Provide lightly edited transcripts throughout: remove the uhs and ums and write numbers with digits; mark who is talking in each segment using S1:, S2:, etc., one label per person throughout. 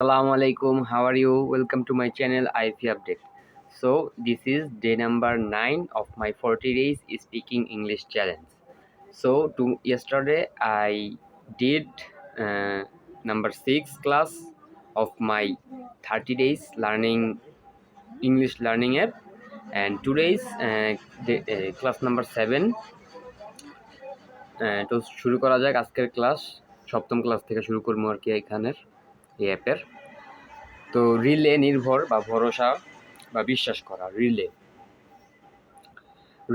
S1: Assalamu alaikum. How are you? Welcome to my channel IFE Update. So this is day number 9 of my 40 days speaking English challenge. So yesterday I did number 6 class of my 30 days learning English learning app, and today's class number 7. তো শুরু করা যাক আজকের class. সপ্তম class থেকে শুরু করবো আর কি এখানের এই অ্যাপের। তো রিলে নির্ভর বা ভরসা বা বিশ্বাস করা।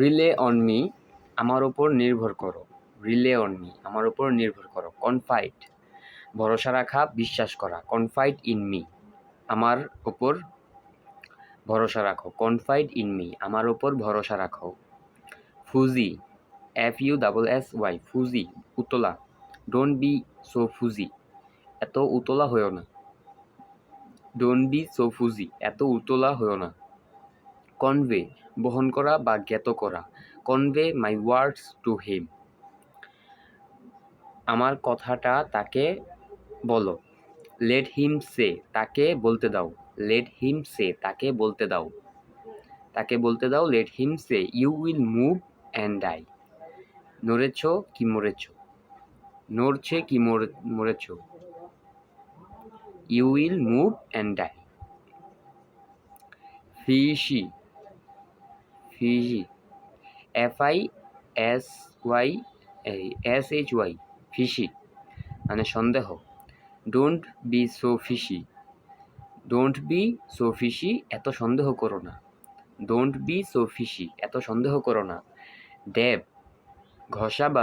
S1: রিলে অন মি, আমার ওপর নির্ভর করো। রিলে অন মি, আমার ওপর নির্ভর করো। কনফাইড, ভরসা রাখা, বিশ্বাস করা। কনফাইড ইন মি, আমার ওপর ভরসা রাখো। কনফাইড ইন মি, আমার ওপর ভরসা রাখো। ফুজি, FUSSY, ফুজি, উতলা। ডোন্ট বি সো ফুজি, এত উতলা হয়েও না। ডোন্ট বি সো ফুজি, এত উতলা হয়েও না। কনভে, বহন করা বা জ্ঞাত করা। Convey my words to him, আমার কথাটা তাকে বলো। লেট হিম সে, তাকে বলতে দাও। লেট হিম সে, তাকে বলতে দাও। তাকে বলতে দাও। Let him say you will move and die, নড়েছ কি মরেছ। নড়ছে কি মরেছ। You will move and die. Fishy, fishy, FISYSHY, fishy মানে সন্দেহ। Don't be so fishy, don't be so fishy, এত সন্দেহ করো না। ডোন্ট বি সো ফিশি, এত সন্দেহ করো না। ড্যাব, ঘষা বা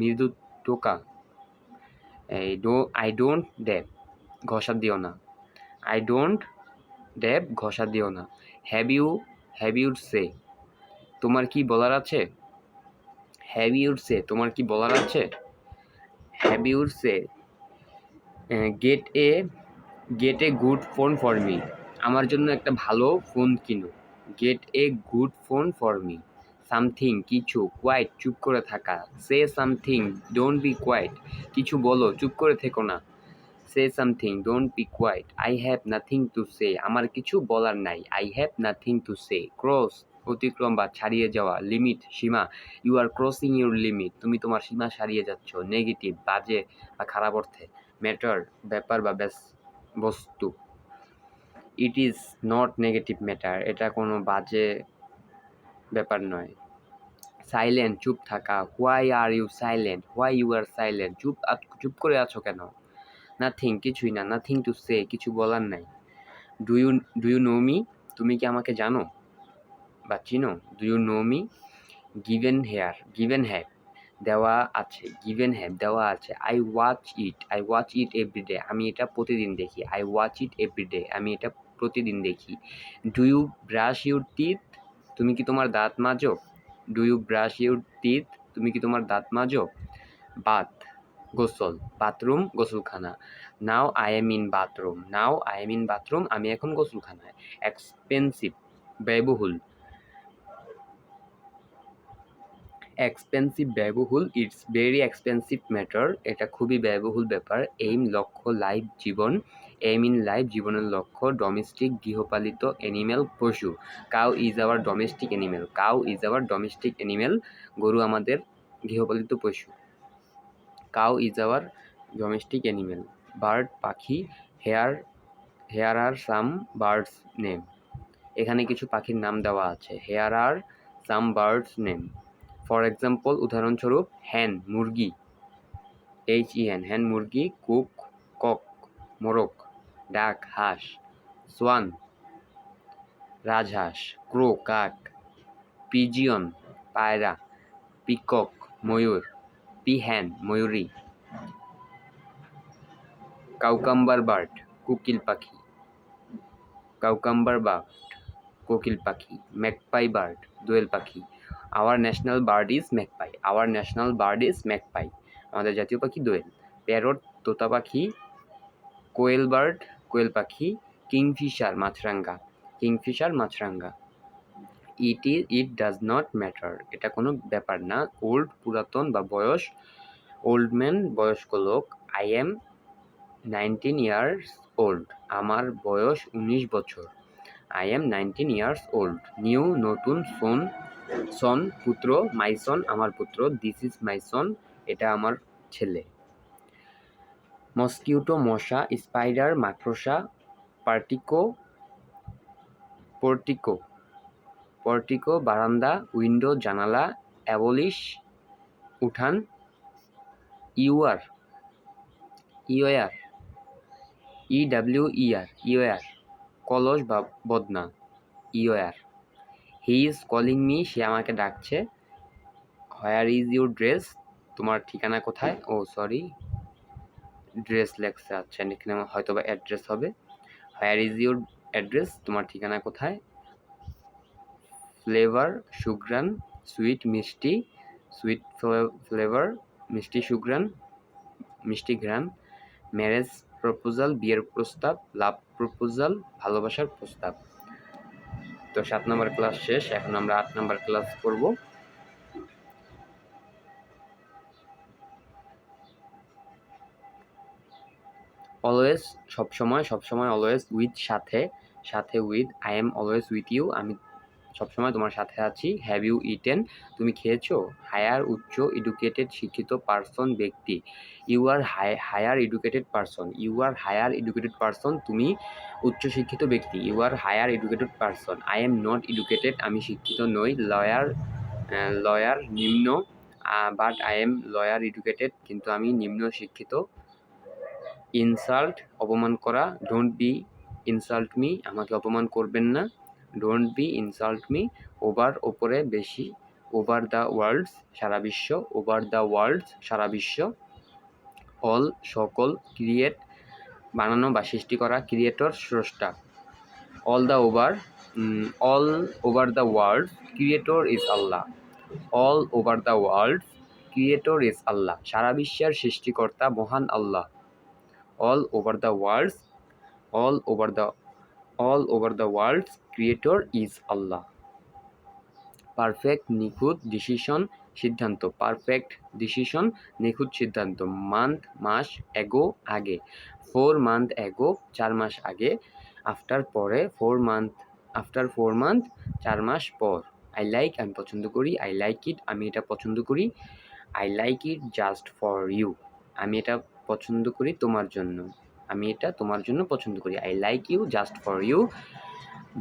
S1: মৃদু টোকা। আই ডোন্ট ড্যাব, ঘষা দিও না। আই ডোন্ট ড্যাব, ঘষা দিও না। হ্যাভ ইউ সে, তোমার কি বলার আছে। হ্যাভ ইউ সে, তোমার কি বলার আছে। Have you say get a good phone for me, আমার জন্য একটা ভালো ফোন কিনো। Get a good phone for me. Something, কিছু। কোয়াইট, চুপ করে থাকা। Say something, don't be quiet, কিছু বলো, চুপ করে থেকো না। Say something, don't be quiet. I have nothing to say, আমার কিছু বলার নাই। I have nothing to say. Cross, অতিক্রম বা ছাড়িয়ে যাওয়া। লিমিট, সীমা। You R crossing your limit, তুমি তোমার সীমা ছাড়িয়ে যাচ্ছ। নেগেটিভ, বাজে বা খারাপ অর্থে। ম্যাটার, ব্যাপার বা বস্তু। It is not negative matter, এটা কোনো বাজে ব্যাপার নয়। সাইলেন্ট, চুপ থাকা। Why are you silent, why you are silent, চুপ করে আছো কেন। নাথিং, কিছুই না। নাথিং টু সে, কিছু বলার নাই। ডু ইউ নো মি, তুমি কি আমাকে জানো বা চিনো। Do you know me. Given have, দেওয়া আছে। গিভেন হ্যাভ, দেওয়া আছে। আই ওয়াচ ইট এভরিডে, আমি এটা প্রতিদিন দেখি। আই ওয়াচ ইট এভরিডে, আমি এটা প্রতিদিন দেখি। Do you brush your teeth, তুমি কি তোমার দাঁত মাজো। Do you brush your teeth, তুমি কি তোমার দাঁত মাজো। বাথ, গোসল। বাথরুম, গোসলখানা। Now I am in bathroom, আমি এখন গোসলখানায়। এক্সপেন্সিভ, ব্যয়বহুল। ব্যয়বহুল। ইটস ভেরি এক্সপেন্সিভ ম্যাটার, এটা খুবই ব্যয়বহুল ব্যাপার। এইম, লক্ষ্য। লাইফ, জীবন। এইম ইন লাইফ, জীবনের লক্ষ্য। ডোমেস্টিক, গৃহপালিত। অ্যানিমেল, পশু। Cow is our domestic animal, গরু আমাদের গৃহপালিত পশু। Cow is our domestic animal. Bird, পাখি। Here are some birds name, এখানে কিছু পাখির নাম দেওয়া আছে। Here are some birds name. For example, উদাহরণস্বরূপ। হ্যান, মুরগি। HEN, হ্যান মুরগি। কক, মোরগ। ডাক, হাঁস। সোয়ান, রাজহাঁস। ক্রো, কাক। পিজিয়ন, পায়রা। পিকক, ময়ূর। পিহ্যান, ময়ূরী। কাউকাম্বার বার্ড, কোকিল পাখি। ম্যাকপাই বার্ড, দোয়েল পাখি। Our national bird is magpie, আমাদের জাতীয় পাখি দোয়েল। প্যারট, তোতা পাখি। কোয়েল পাখি। Kingfisher, Maasranga. It does not matter, এটা কোনো ব্যাপার না। ওল্ড, পুরাতন বা বয়স। ওল্ড ম্যান, বয়স্ক লোক। I am 19 years old. আমার বয়স 19 বছর। I am 19 years old. New নতুন son পুত্র, my son আমার পুত্র, this is my son এটা আমার ছেলে। মসকিউটো মশা, স্পাইডার মাকড়সা, পর্টিকো বারান্দা, উইন্ডো জানালা, অ্যাবলিশ উঠান, ইওয়ার ইওয়ার কলস বা বদনা, ইওয়ার। হি ইজ কলিং মি সে আমাকে ডাকছে। হোয়ার ইজ ইউর ড্রেস তোমার ঠিকানা কোথায়? ও সরি, ড্রেস লেখছে, আচ্ছা এখানে হয়তো বা অ্যাড্রেস হবে। হোয়ার ইজ ইউর অ্যাড্রেস তোমার ঠিকানা কোথায়? ফ্লেভার সুঘ্রাণ, সুইট ফ্লেভার মিষ্টি সুঘ্রাণ, মিষ্টি ঘ্রাণ। ম্যারেজ প্রপোজাল বিয়ের প্রস্তাব, লাভ প্রপোজাল ভালোবাসার প্রস্তাব। তো 7 নম্বর ক্লাস শেষ, এখন আমরা 8 নম্বর ক্লাস করব। অলওয়েজ সবসময় অলওয়েজ, উইথ সাথে with, I am always with you আমি সবসময় তোমার সাথে আছি। হ্যাভ ইউ ইটেন তুমি খেয়েছো? হায়ার উচ্চ, এডুকেটেড শিক্ষিত, পার্সন ব্যক্তি। You are higher educated person তুমি উচ্চ শিক্ষিত ব্যক্তি। You are higher educated person. I am not educated আমি শিক্ষিত নই। লয়ার নিম্ন, but I am lower educated কিন্তু আমি নিম্ন শিক্ষিত। ইনসাল্ট অপমান করা, ডোন্ট বি ইনসাল্ট মি আমাকে অপমান করবেন না। Don't be insult me. Over ওপরে, বেশি। ওভার দ্য ওয়ার্ল্ডস সারা বিশ্ব, সারা বিশ্ব। অল সকল, ক্রিয়েট বানানো বা সৃষ্টি করা, ক্রিয়েটর স্রষ্টা। All over the world creator is Allah. All over the world creator is Allah সারা বিশ্বের সৃষ্টিকর্তা মহান আল্লাহ। all over the world creator is Allah. Perfect নিখুঁত, ডিসিশন সিদ্ধান্ত, পারফেক্ট ডিসিশন নিখুঁত সিদ্ধান্ত। মান্থ মাস, এগো আগে। 4 মান্থ এগো 4 মাস আগে। আফটার পরে, 4 মান্থ 4 মাস পর। আই লাইক আমি পছন্দ করি। আই লাইক ইট আমি এটা পছন্দ করি। I like it just for you আমি এটা পছন্দ করি তোমার জন্য। আমি এটা তোমার জন্য পছন্দ করি। I like you just for you.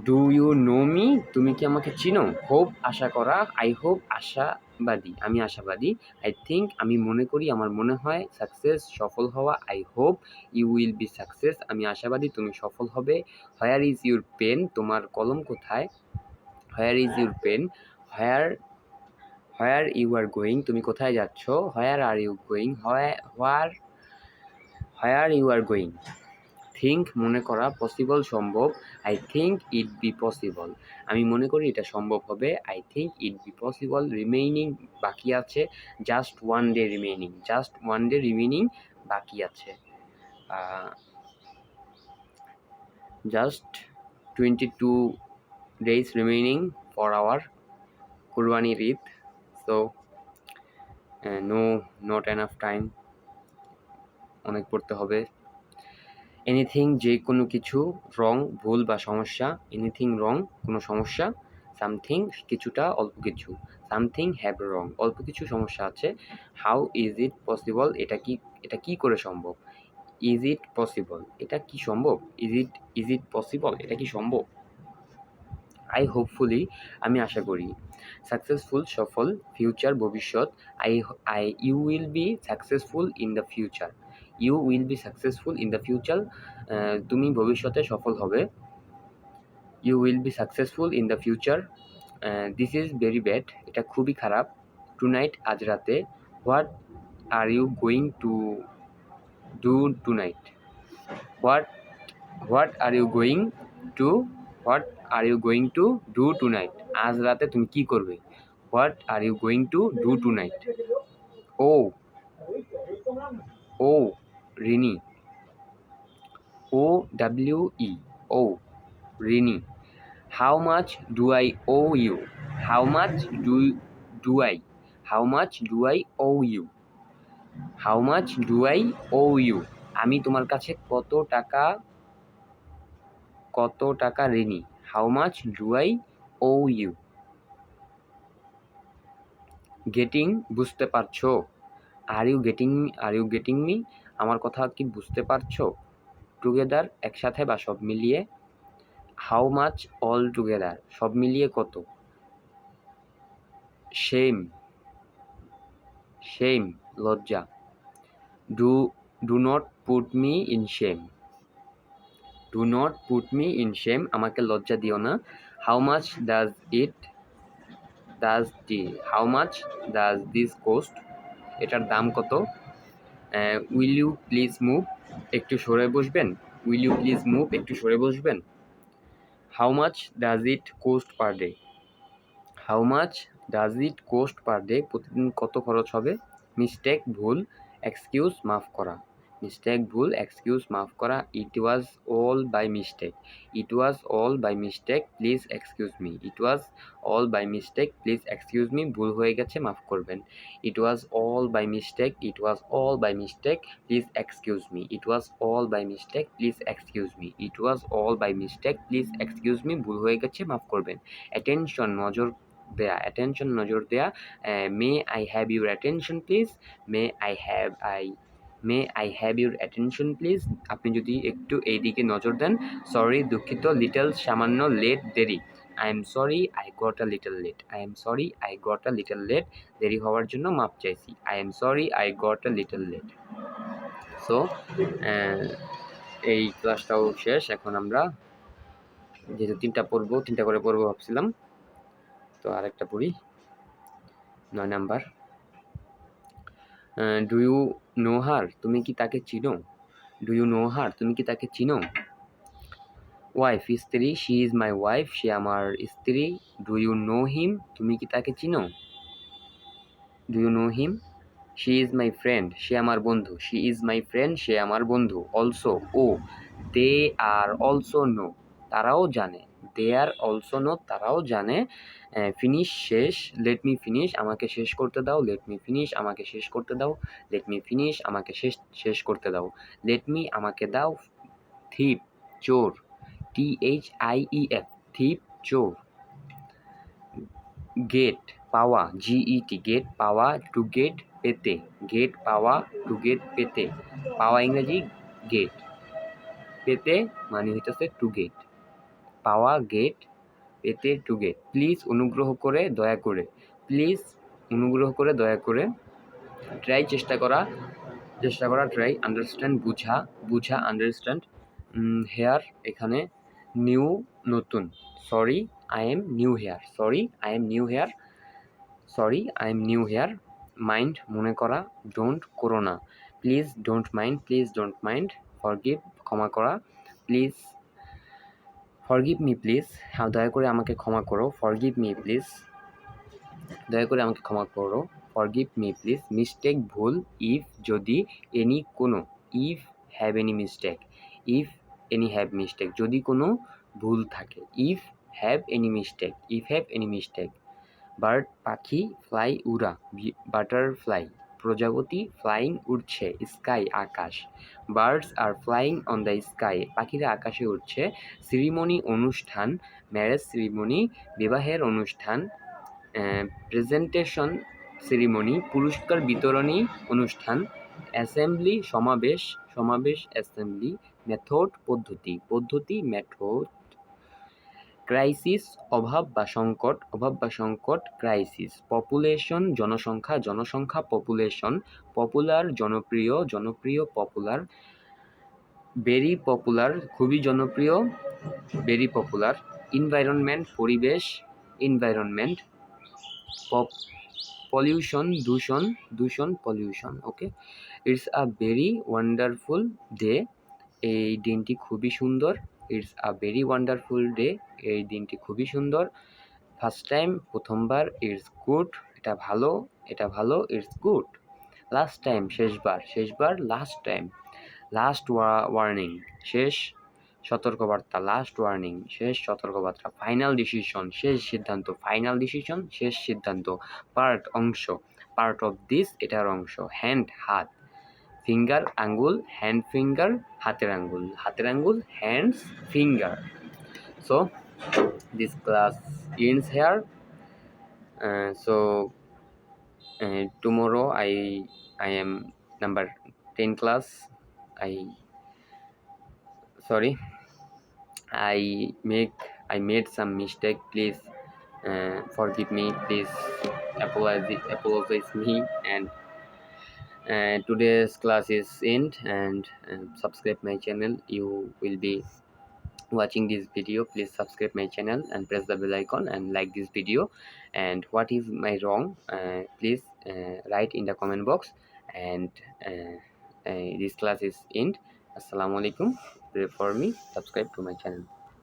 S1: Do you know me তুমি কি আমাকে চিনো? হোপ আশা করা, আই হোপ আশাবাদী আমি আশাবাদী। আই থিঙ্ক আমি মনে করি আমার মনে হয়। সাকসেস সফল হওয়া, I hope you will be success আমি আশাবাদী তুমি সফল হবে। হোয়ার ইজ ইউর পেন তোমার কলম কোথায়? Where is your pen. Where you are going তুমি কোথায় যাচ্ছ? Where are you going where you are going. Think মনে করা, পসিবল সম্ভব, I think it be possible আমি মনে করি এটা সম্ভব হবে। I think it be possible. Remaining বাকি আছে, জাস্ট ওয়ান ডে রিমেইনিং বাকি আছে। Just 22 days remaining for our কুরবানির Eid. So not enough time, অনেক পড়তে হবে। এনিথিং যে কোনো কিছু, রং ভুল বা সমস্যা, এনিথিং রং কোনো সমস্যা, সামথিং কিছুটা অল্প কিছু, সামথিং হ্যাভ রং অল্প কিছু সমস্যা আছে। হাউ ইজ ইট পসিবল এটা কি করে সম্ভব? ইজ ইট পসিবল এটা কি সম্ভব? ইজ ইট পসিবল এটা কি সম্ভব? আই হোপফুলি আমি আশা করি। সাকসেসফুল সফল, ফিউচার ভবিষ্যৎ। You will be successful in the future you will be successful in the future তুমি ভবিষ্যতে সফল হবে। You will be successful in the future. This is very bad এটা খুবই খারাপ। টুনাইট আজ রাতে। What are you going to do tonight what are you going to do tonight আজ রাতে তুমি কি করবে? What are you going to do tonight. Owe রিনি, OWE owe Rini. How much do I owe you how much do I owe you আমি তোমার কাছে কত টাকা কত টাকা ঋণী? How much do I owe you? Getting বুঝতে পারছো? Are you getting me? আমার কথা কি বুঝতে পারছো? টুগেদার একসাথে বা সব মিলিয়ে। হাউ মাচ অল টুগেদার সব মিলিয়ে কত? শেম লজ্জা। Do not put me in shame. Do not put me in shame আমাকে লজ্জা দিও না। How much how much does this cost? এটার দাম কত? Will you please move? একটু সরে বসবেন? Will you please move? একটু সরে বসবেন? How much does it cost per day? How much does it cost per day? প্রতিদিন কত খরচ হবে? মিস্টেক ভুল, এক্সকিউজ মাফ করা। মিস্টেক ভুল, এক্সকিউজ মাফ করা। It was all by mistake. It was all by mistake, please excuse me. It was all by mistake, please excuse me. ভুল হয়ে গেছে, মাফ করবেন। It was all by mistake. It was all by mistake, please excuse me. It was all by mistake, please excuse me. It was all by mistake, please excuse me. ভুল হয়ে গেছে, মাফ করবেন। অ্যাটেনশন নজর দেয়া। অ্যাটেনশন নজর দেয়া। May I have your attention please? May I have your attention please? আপনি যদি একটু এই দিকে নজর দেন। সরি দুঃখিত, লিটল সামান্য, লেট দেরি। I am sorry I got a little late. I am sorry I got a little late, দেরি হওয়ার জন্য মাপ চাইছি। I am sorry I got a little late. So এই ক্লাসটাও শেষ। এখন আমরা যেহেতু তিনটা করে পড়বো ভাবছিলাম, তো আরেকটা পড়ি। 9 number. Do you know her? তুমি কি তাকে চিনো? Do you know her? তুমি কি তাকে চিনো? ওয়াইফ স্ত্রী, শি ইজ মাই ওয়াইফ, সে আমার স্ত্রী। Do you know him? তুমি কি তাকে চিনো? Do you know him? She is my friend, সে আমার বন্ধু। শি ইজ মাই ফ্রেন্ড, সে আমার বন্ধু। অলসো, ও। দে আর অলসো নো, তারাও জানে। দে আর অলসো নো, তারাও জানে। ফিনিশ শেষ। লেট মি ফিনিশ, আমাকে শেষ করতে দাও। লেট মি ফিনিশ, আমাকে শেষ করতে দাও। লেট মি ফিনিশ, আমাকে শেষ করতে দাও। লেট মি, আমাকে দাও। থিপ চোর, THIEF, থিপ চোর। গেট পাওয়া, GET, গেট পাওয়া। টু গেট পেতে, গেট পাওয়া। টু গেট পেতে, পাওয়া ইংরেজি গেট, পেতে মানে হইতেছে টু গেট। পাওয়া গেট, পেতে টু গেট। প্লিজ অনুগ্রহ করে, দয়া করে। প্লিজ অনুগ্রহ করে, দয়া করে। ট্রাই চেষ্টা করা, ট্রাই। আন্ডারস্ট্যান্ড বুঝা, আন্ডারস্ট্যান্ড। হেয়ার এখানে। নিউ নতুন। Sorry I am new here. Sorry I am new here. Mind মনে করা। ডোন্ট করো না। Please don't mind. ফরগিভ ক্ষমা করা। প্লিজ ফরগিভ মি প্লিজ, দয়া করে আমাকে ক্ষমা করো। ফরগিভ মি প্লিজ, দয়া করে আমাকে ক্ষমা করো। Forgive me please. মিস্টেক ভুল। ইফ যদি, এনি কোনো। ইফ হ্যাভ এনি মিস্টেক, যদি কোনো ভুল থাকে। If have any mistake. Bird পাখি, ফ্লাই উড়া। বাটারফ্লাই প্রজাপতি, ফ্লাইং উড়ছে। Sky Akash. Birds are flying on the sky, পাখিরা আকাশে উড়ছে। সিরিমনি অনুষ্ঠান। ম্যারেজ সিরিমনি বিবাহের অনুষ্ঠান। প্রেজেন্টেশন সেরিমনি পুরস্কার বিতরণী অনুষ্ঠান। অ্যাসেম্বলি সমাবেশ, অ্যাসেম্বলি। মেথড পদ্ধতি মেথড। ক্রাইসিস অভাব বা সংকট, ক্রাইসিস। পপুলেশন জনসংখ্যা, পপুলেশন। পপুলার জনপ্রিয়, পপুলার। ভেরি পপুলার খুবই জনপ্রিয়, ভেরি পপুলার। এনভায়রনমেন্ট পরিবেশ, এনভায়রনমেন্ট। পলিউশন দূষণ, pollution. Okay. It's a very wonderful day, এই দিনটি খুবই সুন্দর। It's a very wonderful day, এই দিনটি খুবই সুন্দর। ফার্স্ট টাইম প্রথমবার। ইটস গুড, এটা ভালো। It's good. লাস্ট টাইম শেষবার। Last time. লাস্ট ওয়ার্নিং শেষ সতর্কবার্তা। লাস্ট ওয়ার্নিং শেষ সতর্কবার্তা। ফাইনাল ডিসিশন শেষ সিদ্ধান্ত। পার্ট অংশ, পার্ট অফ দিস এটার অংশ। হ্যান্ড হাত। ফিঙ্গার আঙ্গুল, হ্যান্ড ফিঙ্গার হাতের আঙ্গুল, hands finger. So this class ends here. Tomorrow I am number 10 class. I sorry, I made some mistake. Please forgive me. Please apologize me. And today's class is end. And subscribe my channel. You will be watching this video. Please subscribe my channel and press the bell icon and like this video. And what is my wrong, please write in the comment box. And this class is end. Assalamu alaikum. Pray for me, subscribe to my channel.